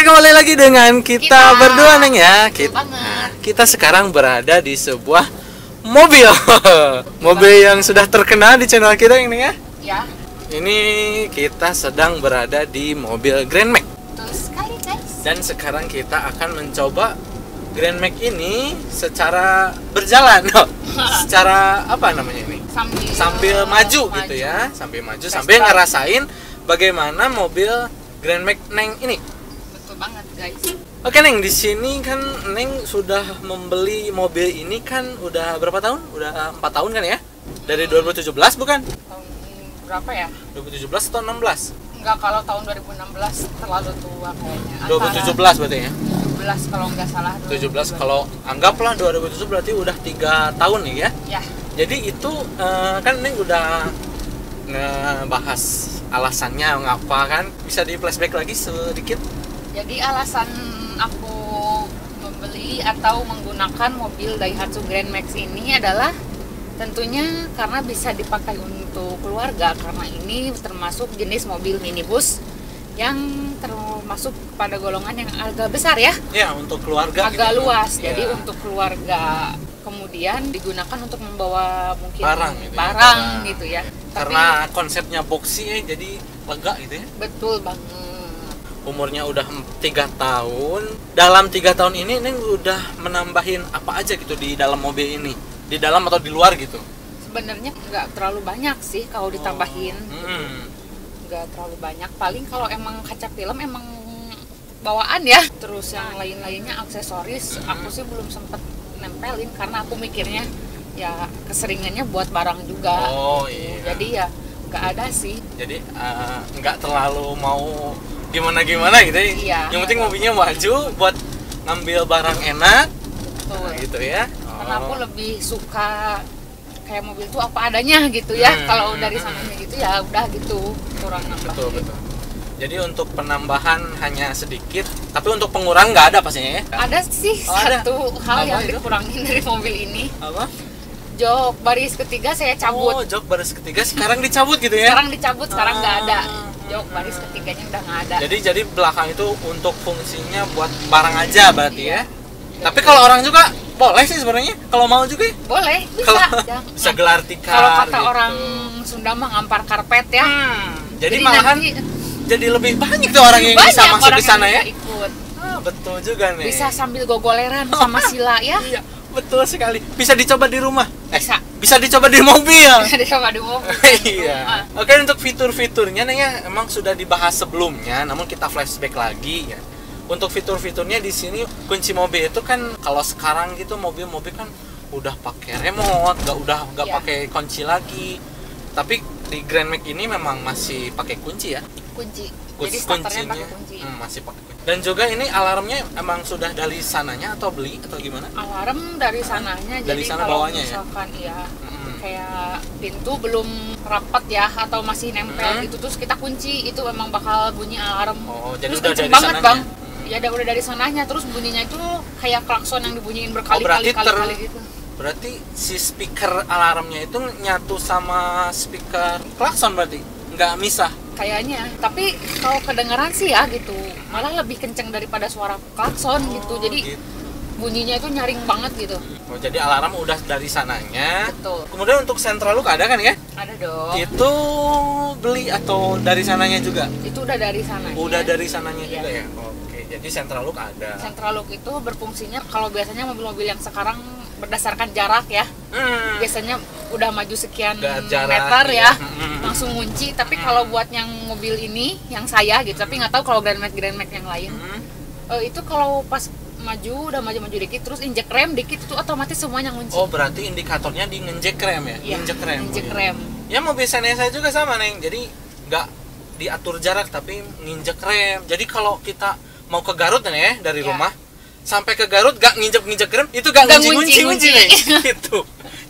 Oke, kembali lagi dengan kita berdua Neng ya. Banget. Kita sekarang berada di sebuah mobil. Mobil yang sudah terkenal di channel kita ini ya. Ya, Ini kita sedang berada di mobil Grand Max. betul sekali guys. Dan sekarang kita akan mencoba Grand Max ini secara berjalan. Secara apa namanya ini? Sambil maju gitu ya. Sambil maju sambil ngerasain bagaimana mobil Grand Max Neng ini. Betul banget guys. Oke Neng, di sini kan Neng sudah membeli mobil ini kan udah berapa tahun? Udah 4 tahun kan ya? Dari 2017 bukan? Tahun berapa ya? 2017 atau 16? Enggak, kalau tahun 2016 terlalu tua kayaknya. 2017 berarti ya? 17 kalau nggak salah. 17 kalau anggaplah 2017 berarti udah 3 tahun nih ya? Ya, Jadi itu kan Neng udah ngebahas alasannya ngapa kan? Bisa di flashback lagi sedikit? jadi alasan aku membeli atau menggunakan mobil Daihatsu Grand Max ini adalah tentunya karena bisa dipakai untuk keluarga, karena ini termasuk jenis mobil minibus yang termasuk pada golongan yang agak besar ya, Ya, untuk keluarga agak gitu. luas. Ya. Jadi untuk keluarga, kemudian digunakan untuk membawa mungkin Barang gitu ya, barang barang. gitu ya. Karena konsepnya boxy ya, jadi lega gitu ya. betul banget. Umurnya udah 3 tahun. Dalam 3 tahun ini Neng udah menambahin apa aja gitu di dalam mobil ini? Di dalam atau di luar gitu? Sebenarnya nggak terlalu banyak sih kalau ditambahin. Nggak terlalu banyak. Paling kalau emang kaca film emang bawaan ya. Terus yang lain-lainnya aksesoris aku sih belum sempet nempelin karena aku mikirnya ya keseringannya buat barang juga. Oh gitu. iya. Jadi ya nggak ada sih. Jadi nggak terlalu mau gimana-gimana gitu ya? Iya. Yang penting mobilnya maju buat ngambil barang enak Betul. gitu ya. Karena aku lebih suka kayak mobil tuh apa adanya gitu ya. Kalau dari sananya gitu ya udah gitu, kurang nambah. Betul. Jadi untuk penambahan hanya sedikit, tapi untuk pengurangan nggak ada pastinya ya? Ada sih Oh, ada. satu hal Apa yang itu? dikurangin dari mobil ini. Apa? Jok baris ketiga saya cabut. Oh, jok baris ketiga sekarang dicabut gitu ya? Sekarang dicabut, sekarang nggak ada. Ah. Jok baris ketiganya udah nggak ada. Jadi belakang itu untuk fungsinya buat barang aja berarti Iya. ya. Tapi kalau orang juga boleh sih sebenarnya. Kalau mau juga ya. Boleh, bisa. Kalau Jangan. bisa gelar tikar. Kalau kata gitu. orang Sunda mah ngampar karpet ya. Jadi malahan nanti jadi lebih banyak tuh orang yang banyak bisa masuk orang ke sana yang ya. bisa ikut. Betul juga nih. Bisa sambil gogoleran sama Sila ya. Iya, betul sekali. Bisa dicoba di rumah. Bisa. Bisa dicoba di mobil. Ada sama di mobil. Iya. Oke, untuk fitur-fiturnya nih ya emang sudah dibahas sebelumnya, namun kita flashback lagi ya. Untuk fitur-fiturnya di sini kunci mobil itu kan kalau sekarang gitu mobil-mobil kan udah pakai remote, nggak Iya. pakai kunci lagi. Tapi di Grand Max ini memang masih pakai kunci ya. Kunci. Jadi starternya pakai kunci. Masih pakai kunci. Dan juga ini alarmnya emang sudah dari sananya atau beli atau gimana? Alarm dari sananya. Dari Jadi sana kalau bawahnya ya? misalkan ya kayak pintu belum rapat ya atau masih nempel gitu terus kita kunci, itu memang bakal bunyi alarm. Oh, jadi terus udah kenceng dari banget sananya? bang. Ya udah dari sananya, terus bunyinya itu kayak klakson yang dibunyiin berarti berkali-kali gitu. Berarti si speaker alarmnya itu nyatu sama speaker klakson berarti nggak misah. Kayaknya, tapi kalau kedengeran sih ya gitu, malah lebih kenceng daripada suara klakson gitu. Jadi gitu. bunyinya itu nyaring banget gitu. Oh, jadi alarm udah dari sananya. Betul. Kemudian untuk central lock ada kan ya? Ada dong. Itu beli atau dari sananya juga? Itu udah dari sana. Udah dari sananya Iya. juga ya. Oke, jadi central lock ada. Central lock itu berfungsinya kalau biasanya mobil-mobil yang sekarang berdasarkan jarak ya. Biasanya udah maju sekian Jarak, meter iya. ya, langsung ngunci. Tapi kalau buat yang mobil ini, yang saya gitu, tapi nggak tahu kalau Grand Max yang lain. Itu kalau pas udah maju dikit, terus injek rem dikit itu otomatis semuanya ngunci. Oh, berarti indikatornya di nginjek rem ya? Iya, Injek rem. injek rem. Ya mobil saya juga sama Neng. Jadi nggak diatur jarak tapi nginjek rem. Jadi kalau kita mau ke Garut nih ya dari Ya. rumah sampai ke Garut gak nginjek rem itu gak Nggak ngunci ngunci. nih. Gitu.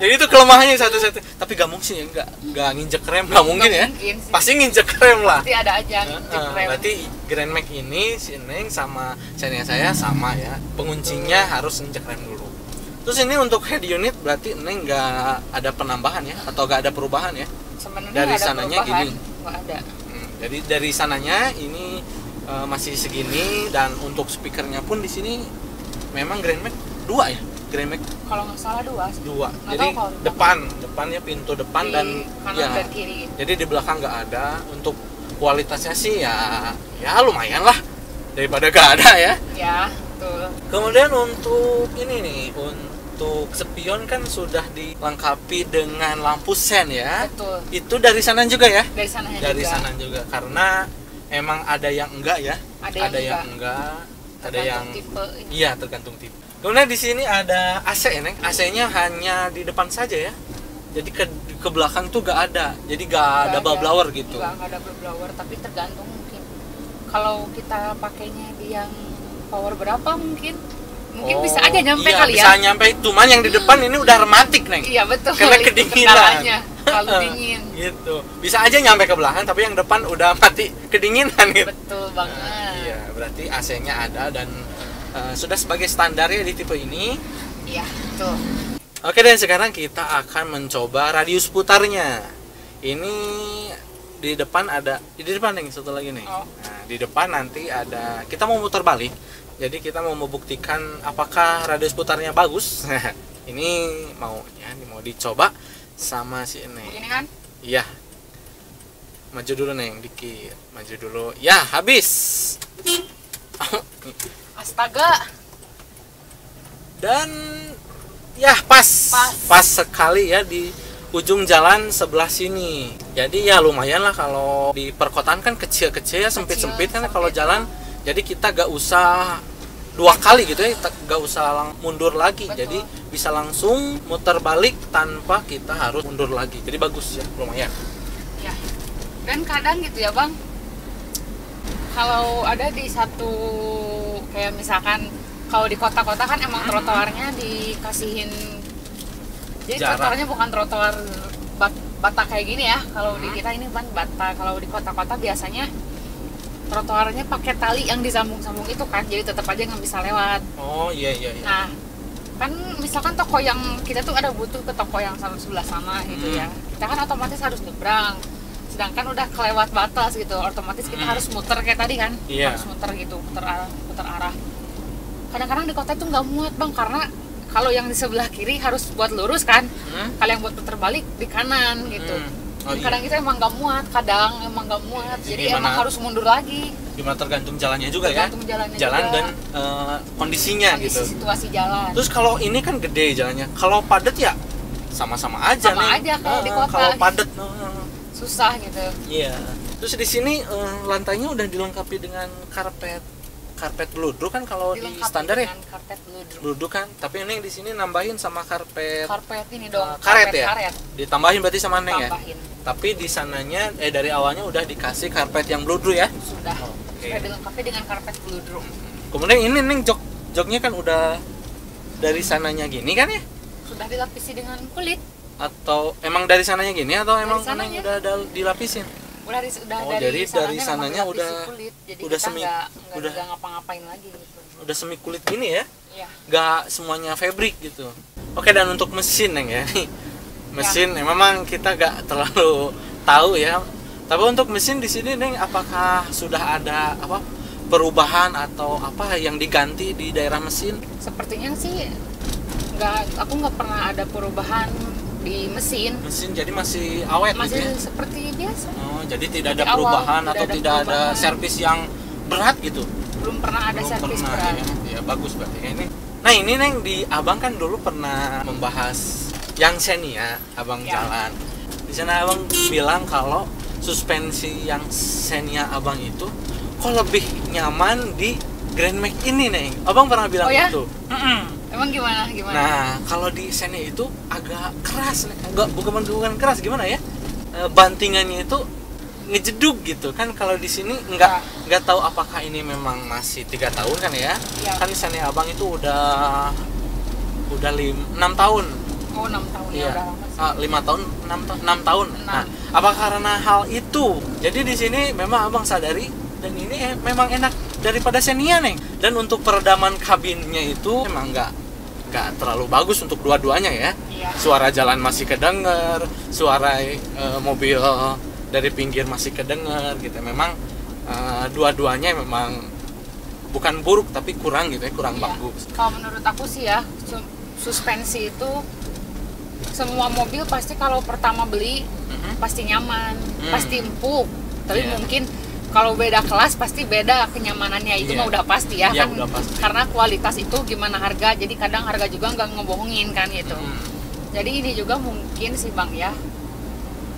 Jadi itu kelemahannya satu-satu. Tapi gak mungkin ya nggak nginjek rem nggak mungkin ya. mungkin sih. Pasti nginjek rem lah. Pasti ada aja injek rem. Berarti Grand Max ini si Neng sama saya sama ya. Penguncinya harus nginjek rem dulu. Terus ini untuk head unit berarti Neng nggak ada penambahan ya atau nggak ada perubahan ya? Sebenarnya Dari ada sananya perubahan. gini. Nggak ada. Jadi dari sananya ini masih segini, dan untuk speakernya pun di sini memang Grand Max 2 ya, Grand Max kalau nggak salah 2. Jadi depannya pintu depan di dan kanan ya, dan kiri. jadi di belakang nggak ada. Untuk kualitasnya sih ya lumayan lah daripada nggak ada ya. Ya, betul. Kemudian untuk ini nih, untuk spion kan sudah dilengkapi dengan lampu sen ya. Betul. Itu dari sana juga ya? Dari sana juga, karena emang ada yang enggak ya, ada yang enggak, ada tergantung yang tipe ini. Iya, tergantung tipe. Kemudian di sini ada AC ya, Neng. AC-nya hanya di depan saja ya. Jadi ke belakang tuh gak ada. Jadi gak ada blower gitu. Gak ada blower, tapi tergantung mungkin. Kalau kita pakainya di yang power berapa mungkin bisa aja nyampe kali ya. Bisa nyampe, cuman yang di depan ini udah rematik, Neng. Iya, betul. Karena kedinginan. Terlalu dingin. Gitu. Bisa aja nyampe ke belakang, tapi yang depan udah mati kedinginan gitu. Betul banget. Iya, berarti AC-nya ada dan sudah sebagai standarnya di tipe ini. Iya, betul. Oke, dan sekarang kita akan mencoba radius putarnya. Ini di depan ada, di depan nih satu lagi nih. Oh. Nah, di depan nanti ada, kita mau muter balik. Jadi kita mau membuktikan apakah radius putarnya bagus. Ini mau dicoba sama si ini. Begini kan? Iya. Maju dulu Neng, dikit. Maju dulu. Ya, habis. Astaga. Dan ya pas sekali ya di ujung jalan sebelah sini. Jadi ya lumayan lah, kalau di perkotaan kan kecil-kecil ya, sempit-sempit kan kalau jalan. Jadi kita gak usah 2 kali gitu ya, gak usah mundur lagi. Betul. Jadi bisa langsung muter balik tanpa kita harus mundur lagi. Jadi bagus ya, lumayan. Ya. Dan kadang gitu ya Bang, kalau ada di satu, kayak misalkan kalau di kota-kota kan emang trotoarnya dikasihin, jadi trotoarnya bukan trotoar bata kayak gini ya. Kalau di kita ini kan bata. Kalau di kota-kota biasanya trotoarnya pakai tali yang disambung-sambung itu kan, jadi tetap aja nggak bisa lewat. Oh iya. Nah, kan misalkan toko yang kita tuh ada butuh ke toko yang sebelah sana gitu ya, kita kan otomatis harus nyebrang. Sedangkan udah kelewat batas gitu, otomatis kita harus muter kayak tadi kan. Harus muter gitu, putar arah. Kadang-kadang di kota itu nggak muat Bang, karena kalau yang di sebelah kiri harus buat lurus kan, kalau yang buat putar balik di kanan gitu. Kadang kita emang nggak muat, jadi emang harus mundur lagi. Gimana, tergantung jalannya juga ya. Jalan juga. Dan kondisinya kondisi gitu. Situasi jalan. Terus kalau ini kan gede jalannya, kalau padat ya sama-sama aja sama nih. Aja kalau di kota. Kalau padat susah gitu. Iya. Terus di sini lantainya udah dilengkapi dengan karpet bludru kan, kalau di standar ya. Karpet bludru kan, tapi ini di sini nambahin sama karpet ini dong. Karet ya. Ditambahin berarti sama Neng ya. Tapi di sananya dari awalnya udah dikasih karpet yang bludru ya. Sudah. Sudah dilengkapi dengan karpet bludru. Kemudian ini Neng, joknya kan udah dari sananya gini kan ya? Sudah dilapisi dengan kulit. Atau emang dari sananya gini, atau emang Neng udah dilapisin? Jadi dari sananya udah kulit. Jadi udah udah ngapa-ngapain lagi gitu. Udah semi kulit gini ya? Iya. Gak semuanya fabric gitu. Oke, dan untuk mesin Neng ya. Mesin memang kita gak terlalu tahu ya. Tapi untuk mesin di sini Neng, apakah sudah ada perubahan atau apa yang diganti di daerah mesin? Sepertinya sih aku nggak pernah ada perubahan di mesin, jadi masih awet masih gitu ya? Seperti biasa. Oh, jadi tidak ada perubahan atau tidak ada servis yang berat gitu? Belum pernah ada servis berat ya. Bagus berarti ini. Nah ini Neng, di Abang kan dulu pernah membahas yang Xenia, Abang jalan di sana. Abang bilang kalau suspensi yang Xenia Abang itu kok lebih nyaman di Grand Max ini Neng. Abang pernah bilang gitu. Emang gimana? Nah, kalau di Xenia itu agak keras, bukan keras, gimana ya? Bantingannya itu ngejeduk gitu kan. Kalau di sini nggak tahu apakah ini memang masih 3 tahun kan ya? Kan Xenia Abang itu udah 6 tahun. Oh, 6 tahun ya udah lama. 5 tahun, 6 tahun. Nah, apa karena hal itu? Jadi di sini memang Abang sadari, dan ini memang enak daripada Xenia Neng. Dan untuk peredaman kabinnya itu memang nggak terlalu bagus untuk dua-duanya ya. Suara jalan masih kedenger, suara mobil dari pinggir masih kedenger gitu. Memang dua-duanya memang bukan buruk tapi kurang gitu ya, kurang bagus. Kalau menurut aku sih ya, suspensi itu semua mobil pasti kalau pertama beli pasti nyaman, pasti empuk. Tapi mungkin kalau beda kelas pasti beda kenyamanannya, itu mah udah pasti ya kan. Udah pasti. Karena kualitas itu gimana harga, jadi kadang harga juga nggak ngebohongin kan gitu. Jadi ini juga mungkin sih Bang ya.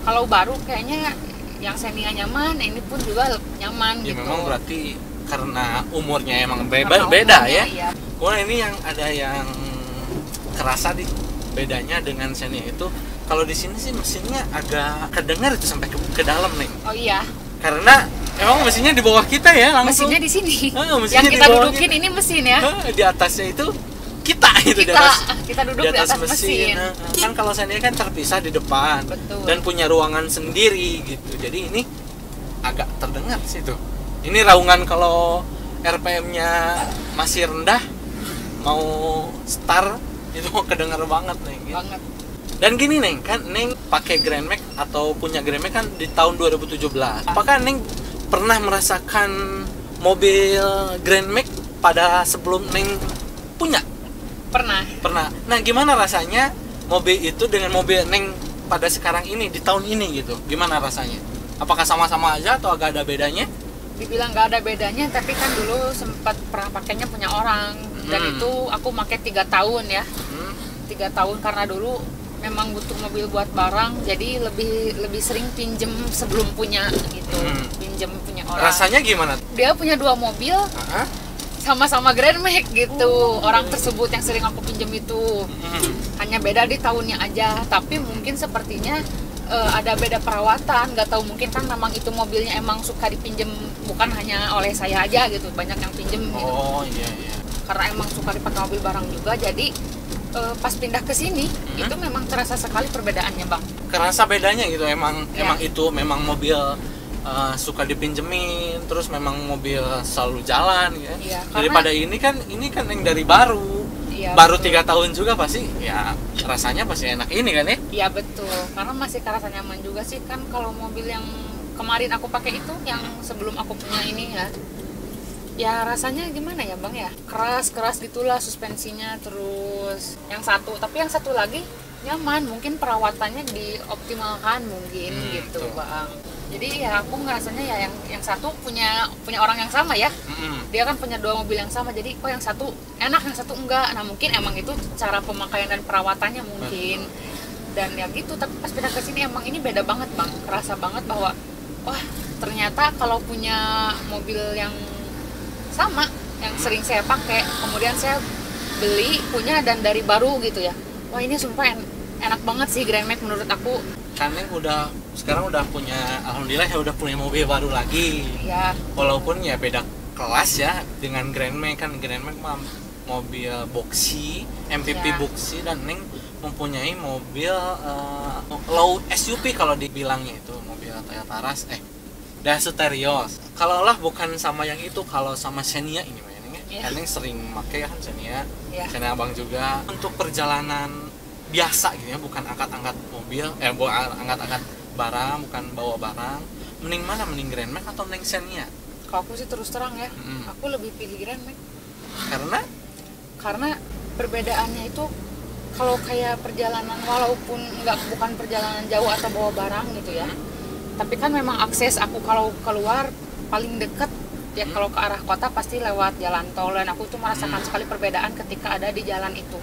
Kalau baru kayaknya yang Xenia nyaman, ini pun juga nyaman ya, gitu. Memang berarti karena umurnya emang beda ya. Iya. Kemudian ini yang ada yang kerasa di bedanya dengan Xenia itu, kalau di sini sih mesinnya agak kedengar itu sampai ke dalam nih. Oh iya. Karena emang mesinnya di bawah kita ya langsung. Mesinnya di sini. Mesinnya yang kita dudukin ini mesin ya. Di atasnya itu kita itu kita duduk di atas mesin. Kan kalau Xenia kan terpisah di depan. Betul. Dan punya ruangan sendiri gitu. Jadi ini agak terdengar sih tuh. Ini raungan kalau RPM-nya masih rendah, mau start itu mau kedengar banget nih gitu. Banget. Dan gini Neng, kan Neng pakai Grand Max atau punya Grand Max kan di tahun 2017. Apakah Neng pernah merasakan mobil Grand Max pada sebelum Neng punya? Pernah. Nah, gimana rasanya mobil itu dengan mobil Neng pada sekarang ini di tahun ini gitu? Gimana rasanya? Apakah sama-sama aja atau agak ada bedanya? Dibilang nggak ada bedanya, tapi kan dulu sempat pernah pakainya punya orang, dan itu aku pakai 3 tahun ya. 3 tahun karena dulu memang butuh mobil buat barang, jadi lebih sering pinjem sebelum punya gitu. Pinjem punya orang. Rasanya gimana? Dia punya 2 mobil, sama-sama Grand Max gitu. Orang tersebut yang sering aku pinjem itu, hanya beda di tahunnya aja. Tapi mungkin sepertinya ada beda perawatan, nggak tahu, mungkin kan memang itu mobilnya emang suka dipinjem, bukan hanya oleh saya aja gitu, banyak yang pinjem gitu. Oh iya. Karena emang suka dipakai mobil barang juga, jadi pas pindah ke sini itu memang terasa sekali perbedaannya Bang. Kerasa bedanya gitu, emang itu memang mobil suka dipinjemin, terus memang mobil selalu jalan ya. Iya, daripada ini kan yang dari baru. Iya, baru betul. 3 tahun juga pasti ya rasanya pasti enak ini kan ya. Iya betul, karena masih kerasa nyaman juga sih kan. Kalau mobil yang kemarin aku pakai itu, yang sebelum aku punya ini ya rasanya gimana ya Bang ya, keras gitulah suspensinya. Terus yang satu lagi nyaman, mungkin perawatannya dioptimalkan mungkin gitu Bang. Jadi ya aku ngerasanya ya yang satu punya orang yang sama ya. Dia kan punya 2 mobil yang sama, jadi kok yang satu enak, yang satu enggak. Nah mungkin emang itu cara pemakaian dan perawatannya mungkin. Dan ya gitu, tapi pas pindah ke sini emang ini beda banget Bang. Kerasa banget bahwa wah ternyata kalau punya mobil yang sama, yang sering saya pakai, kemudian saya beli, punya dan dari baru gitu ya. Wah ini sumpah enak banget sih Grand Max menurut aku. Kan yang sekarang udah punya, alhamdulillah ya udah punya mobil baru lagi. Ya. Walaupun ya beda kelas ya dengan Grand Max, kan Grand Max mobil boxy, MPV boxy, dan Neng mempunyai mobil low SUV kalau dibilangnya itu mobil Toyota Rush, Daihatsu Terios. Kalau lah bukan sama yang itu, kalau sama Xenia ini kan Neng sering pakai kan Xenia, Xenia Abang juga untuk perjalanan biasa gitu ya, bukan angkat-angkat mobil, angkat-angkat barang, bukan bawa barang. Mending mana? Mending Grand Max atau mending Xenia? Kalau aku sih terus terang ya, aku lebih pilih Grand Max. Karena perbedaannya itu kalau kayak perjalanan, walaupun bukan perjalanan jauh atau bawa barang gitu ya, tapi kan memang akses aku kalau keluar paling deket ya, kalau ke arah kota pasti lewat jalan tol, dan aku tuh merasakan sekali perbedaan ketika ada di jalan itu.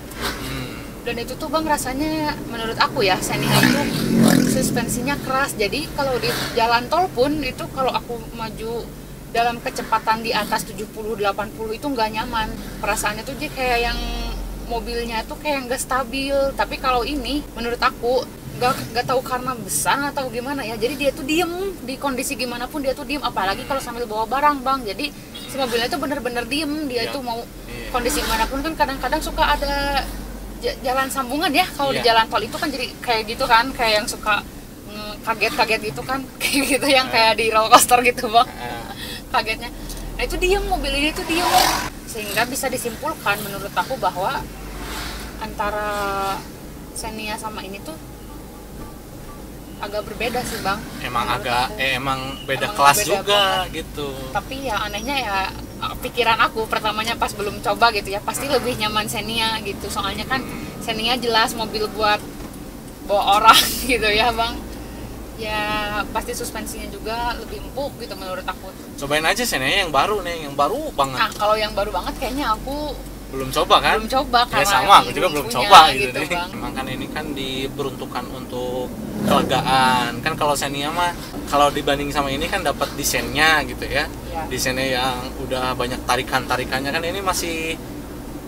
Dan itu tuh Bang rasanya menurut aku ya, Xenia itu suspensinya keras, jadi kalau di jalan tol pun itu kalau aku maju dalam kecepatan di atas 70-80 itu nggak nyaman. Perasaannya tuh jadi kayak yang mobilnya tuh kayak nggak stabil. Tapi kalau ini menurut aku nggak tahu karena besar atau gimana ya, jadi dia tuh diem di kondisi gimana pun dia tuh diem, apalagi kalau sambil bawa barang Bang. Jadi si mobilnya tuh bener-bener diem, dia tuh mau kondisi gimana pun. Kan kadang-kadang suka ada jalan sambungan ya, kalau di jalan tol itu kan jadi kayak gitu kan, kayak yang suka kaget-kaget gitu kan, kayak gitu yang kayak di roller coaster gitu Bang. Kagetnya. Nah itu diem, mobil ini tuh diem, sehingga bisa disimpulkan menurut aku bahwa antara Xenia sama ini tuh agak berbeda sih Bang. Emang beda kelas beda juga banget. Gitu. Tapi ya anehnya ya pikiran aku pertamanya pas belum coba gitu ya, pasti lebih nyaman Xenia gitu. Soalnya kan Xenia jelas mobil buat bawa orang gitu ya Bang. Ya pasti suspensinya juga lebih empuk gitu menurut aku. Cobain aja Xenia yang baru nih, yang baru banget. Nah kalau yang baru banget kayaknya aku belum coba kan? Belum coba ya sama, aku juga belum coba gitu deh. Memang kan ini kan diperuntukkan untuk kelegaan. Kan kalau Xenia mah kalau dibanding sama ini kan dapat desainnya gitu ya. Desainnya yang udah banyak tarikannya kan ini masih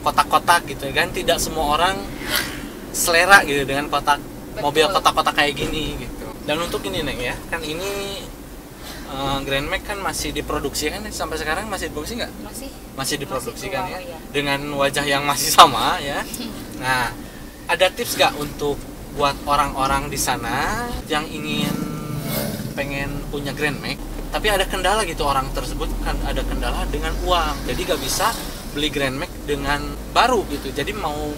kotak-kotak gitu kan. Tidak semua orang selera gitu dengan kotak. Betul. Mobil kotak-kotak kayak gini gitu. Dan untuk ini Neng ya, kan ini Grand Max kan masih diproduksi kan sampai sekarang masih diproduksi nggak? Masih diproduksi kan ya, dengan wajah yang masih sama ya. Nah, ada tips nggak untuk buat orang-orang di sana yang pengen punya Grand Max, tapi ada kendala gitu, orang tersebut kan ada kendala dengan uang, jadi nggak bisa beli Grand Max dengan baru gitu, jadi mau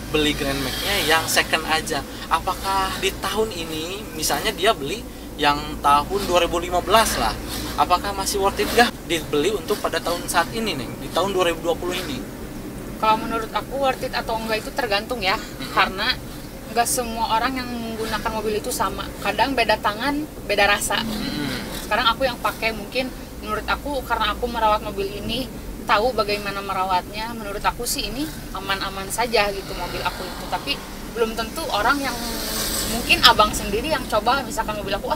beli Grand Max-nya yang second aja. Apakah di tahun ini misalnya dia beli yang tahun 2015 lah, apakah masih worth it gak dibeli untuk pada tahun saat ini nih, di tahun 2020 ini? Kalau menurut aku worth it atau enggak itu tergantung ya, karena nggak semua orang yang menggunakan mobil itu sama. Kadang beda tangan, beda rasa. Sekarang aku yang pakai mungkin menurut aku karena aku merawat mobil ini, tahu bagaimana merawatnya, menurut aku sih ini aman-aman saja gitu mobil aku itu. Tapi belum tentu orang yang mungkin abang sendiri yang coba misalkan mobil aku,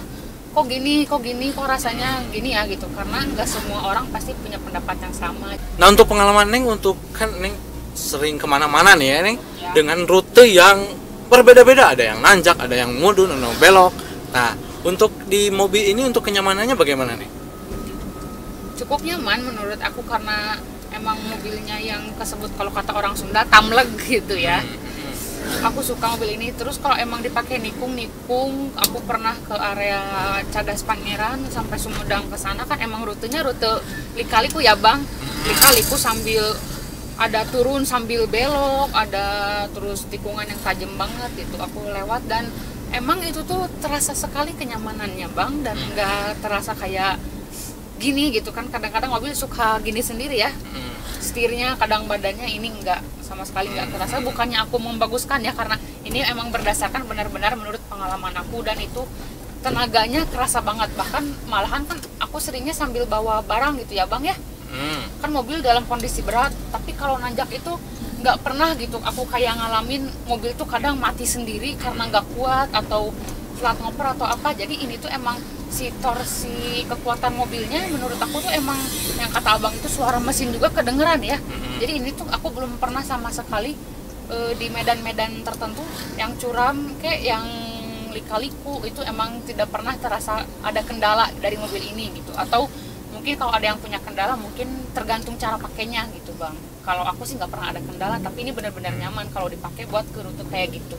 kok gini kok rasanya gini ya gitu, karena nggak semua orang pasti punya pendapat yang sama. Nah untuk pengalaman Neng, untuk kan Neng sering kemana-mana nih ya Neng ya. Dengan rute yang berbeda-beda, ada yang nanjak, ada yang mudun, ada yang belok. Nah untuk di mobil ini untuk kenyamanannya bagaimana nih? Cukup nyaman menurut aku karena emang mobilnya yang kesebut kalau kata orang Sunda tamleg gitu ya. Aku suka mobil ini. Terus kalau emang dipakai nikung, aku pernah ke area Cadas Pangeran sampai Sumedang ke sana kan emang rutenya rute lika-liku ya Bang. Lika-liku sambil ada turun sambil belok, ada terus tikungan yang tajam banget itu aku lewat, dan emang itu tuh terasa sekali kenyamanannya Bang, dan nggak terasa kayak gini gitu kan. Kadang-kadang mobil suka gini sendiri ya. Setirnya kadang badannya ini enggak sama sekali enggak terasa. Bukannya aku membaguskan ya, karena ini emang berdasarkan benar-benar menurut pengalaman aku, dan itu tenaganya kerasa banget. Bahkan malahan kan aku seringnya sambil bawa barang gitu ya Bang ya. Kan mobil dalam kondisi berat, tapi kalau nanjak itu nggak pernah gitu aku kayak ngalamin mobil tuh kadang mati sendiri karena nggak kuat atau flat ngoper atau apa. Jadi ini tuh emang si torsi kekuatan mobilnya menurut aku tuh emang yang kata abang itu suara mesin juga kedengeran ya. Jadi ini tuh aku belum pernah sama sekali di medan-medan tertentu yang curam kayak yang lika-liku itu emang tidak pernah terasa ada kendala dari mobil ini gitu. Atau mungkin kalau ada yang punya kendala mungkin tergantung cara pakainya gitu Bang. Kalau aku sih nggak pernah ada kendala, tapi ini benar-benar nyaman kalau dipakai buat ke rute kayak gitu.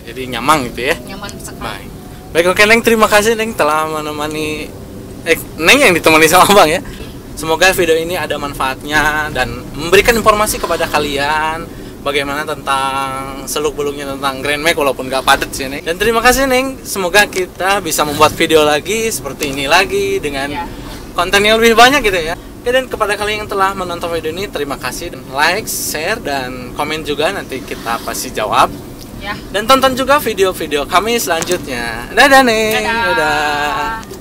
Jadi nyaman gitu ya? Nyaman sekali. Baik, oke Neng, terima kasih Neng telah menemani Neng yang ditemani sama Bang ya. Semoga video ini ada manfaatnya dan memberikan informasi kepada kalian bagaimana tentang seluk-beluknya tentang Grand Max walaupun gak padat sih Neng. Dan terima kasih Neng, semoga kita bisa membuat video lagi seperti ini lagi dengan konten yang lebih banyak gitu ya. Oke, dan kepada kalian yang telah menonton video ini terima kasih, like, share, dan komen juga, nanti kita pasti jawab. Dan tonton juga video-video kami selanjutnya. Dadah Neng. Dadah.